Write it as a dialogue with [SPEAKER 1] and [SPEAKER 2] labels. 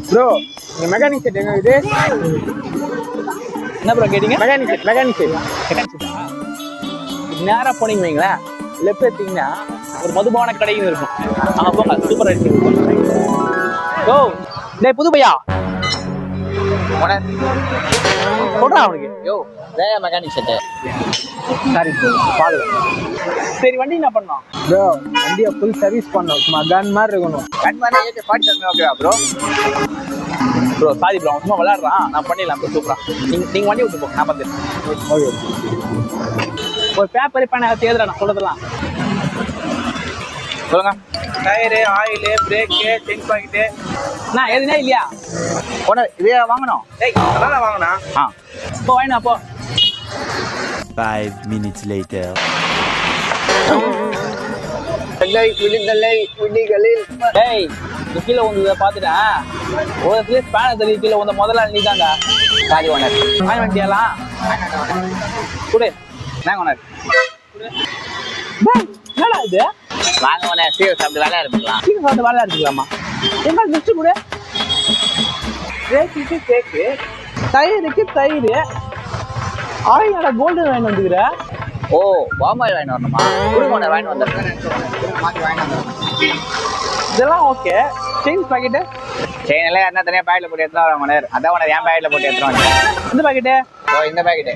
[SPEAKER 1] Bro இந்த mechanic set எங்க இது?
[SPEAKER 2] என்ன ப்ரோ கேட்டீங்க?
[SPEAKER 1] மெக்கானிக் செட்
[SPEAKER 2] நேராக போனீங்க வைங்களேன், லெஃப்ட் எடுத்தீங்கன்னா ஒரு மதுபான கடையும் இருக்கும். அங்கே போங்க, சூப்பர் அடிச்சு ஓ டேய் புது பையா சொல்றான் அவனுக்கு.
[SPEAKER 3] யோ வேற மெக்கானிக் செட்டு.
[SPEAKER 2] சாரி ப்ரோ பாருங்க. சரி வண்டி என்ன பண்ணோம்
[SPEAKER 1] ப்ரோ? வண்டியை ஃபுல் சர்வீஸ் பண்ணோம். சும்மா கன் மாதிரி இருக்கணும்.
[SPEAKER 3] கன் மாதிரி ஏற்றி ஃபார்ட்டி ஓகேவா ப்ரோ?
[SPEAKER 2] ப்ரோ சாரி ப்ரோ, அவன் சும்மா விளையாடுறான். நான் பண்ணிடலாம் ப்ரோ, சூப்பரா. நீங்கள் வண்டி விட்டு போ, நான் பார்த்துறேன்.
[SPEAKER 1] ஓகே.
[SPEAKER 2] ஒரு பேப்பர் பேனை தேடுறா நான் சொல்றதெல்லாம் சொல்லுங்க.
[SPEAKER 3] Tyre, oil, brake, chain packet.
[SPEAKER 2] நான் எதுனே இல்லையா?
[SPEAKER 3] ஓனர் இதே வாங்கணும். டேய் அதான் வாங்கினா.
[SPEAKER 2] போ வாங்கினா போ.
[SPEAKER 4] 5 minutes later.
[SPEAKER 3] விடிகளில்
[SPEAKER 2] டேய் நீ கீழே வந்ததை பார்த்துட்டேன். ஒரு இடத்துல பேனை தள்ளி கீழே வந்த முதல்ல நீ தாங்க.
[SPEAKER 3] Sorry owner.
[SPEAKER 2] வாங்கி வண்டியெல்லாம் கொடு.
[SPEAKER 3] நாங்க ஓனர்.
[SPEAKER 2] என்னடா இது?
[SPEAKER 3] வாங்க ஓனர். சீக்கிரம் சாப்பிட்டு வேலையா இருக்கலாம்.
[SPEAKER 2] சீக்கிரம் சாப்பிட்டு வேலையா எடுத்துக்கலாமா? எங்க மிக்சு கொடு. கேக்கு கேக்கு, தயிருக்கு தயிர், ஆயிலோட கோல்டு வாங்கி வந்துக்கிற.
[SPEAKER 3] ஓ பாமாயில் வாங்கி வரணுமா? குடுங்க ஓனர், வாங்கி வந்துடுறேன். மாற்றி வாங்கி வந்துடுறேன்.
[SPEAKER 2] இதெல்லாம் ஓகே. செயின் பாக்கெட்டு
[SPEAKER 3] செயின் எல்லாம் என்ன தனியாக பேக்கெட்டில் போட்டு எடுத்துட்டு வரோம் ஓனர். அதான் ஓனர் என் பேக்கெட்டில் போட்டு எடுத்துருவாங்க.
[SPEAKER 2] இந்த பாக்கெட்டு
[SPEAKER 3] ஓ இந்த பேக்கெட்டு